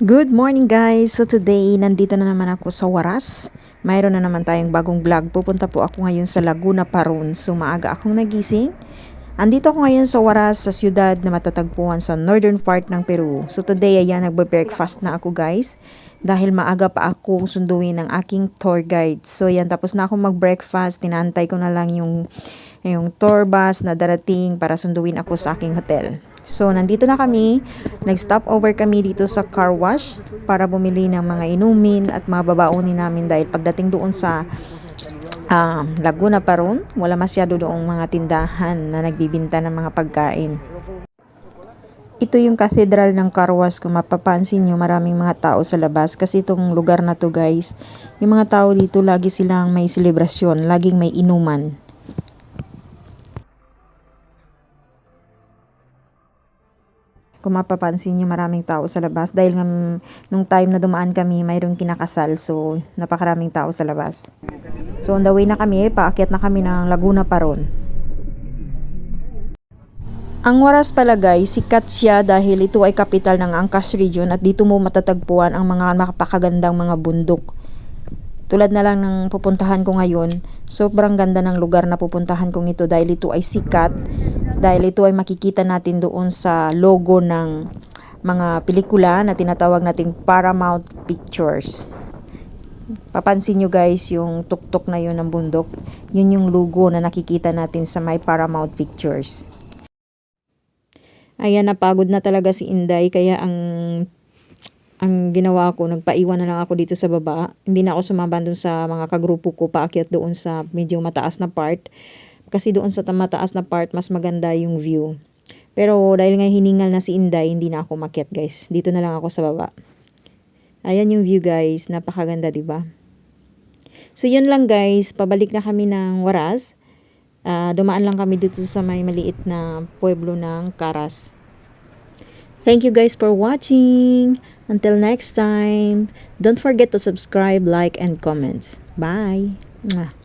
Good morning guys! So today, nandito na naman ako sa Waras. Mayroon na naman tayong bagong vlog. Pupunta po ako ngayon sa Laguna Parun. So maaga akong nagising. Andito ako ngayon sa Waras, sa siyudad na matatagpuan sa northern part ng Peru. So today, ayan, nagbe-breakfast na ako guys. Dahil maaga pa ako sunduin ng aking tour guide. So ayan, tapos na akong mag-breakfast. Tinantay ko na lang yung tour bus na darating para sunduin ako sa aking hotel. So, nandito na kami. Nag-stop over kami dito sa car wash para bumili ng mga inumin at mga babaunin namin dahil pagdating doon sa Laguna Parun, wala masyado doong mga tindahan na nagbibinta ng mga pagkain. Ito yung cathedral ng car wash. Kung mapapansin nyo, maraming mga tao sa labas kasi itong lugar na to guys, yung mga tao dito lagi silang may selebrasyon, laging may inuman. Kung mapapansin nyo, maraming tao sa labas. Dahil nga, nung time na dumaan kami, mayroong kinakasal. So, napakaraming tao sa labas. So, on the way na kami. Paakyat na kami ng Laguna Parun. Ang Waras pala guys, sikat siya dahil ito ay kapital ng Ancash Region at dito mo matatagpuan ang mga napakagandang mga bundok. Tulad na lang ng pupuntahan ko ngayon, sobrang ganda ng lugar na pupuntahan kong ito dahil ito ay sikat, dahil ito ay makikita natin doon sa logo ng mga pelikula na tinatawag nating Paramount Pictures. Papansin nyo guys, yung tuktok na yun ng bundok, yun yung logo na nakikita natin sa may Paramount Pictures. Ayan, napagod na talaga si Inday, kaya ang ginawa ko, nagpaiwan na lang ako dito sa baba. Hindi na ako sumama doon sa mga kagrupo ko, paakyat doon sa medyo mataas na part. Kasi doon sa mataas na part, mas maganda yung view. Pero dahil nga hiningal na si Inday, hindi na ako makyat guys. Dito na lang ako sa baba. Ayan yung view guys, napakaganda diba? So yun lang guys, pabalik na kami ng Waras. Dumaan lang kami dito sa may maliit na pueblo ng Caras. Thank you guys for watching. Until next time, don't forget to subscribe, like, and comment. Bye! Mwah.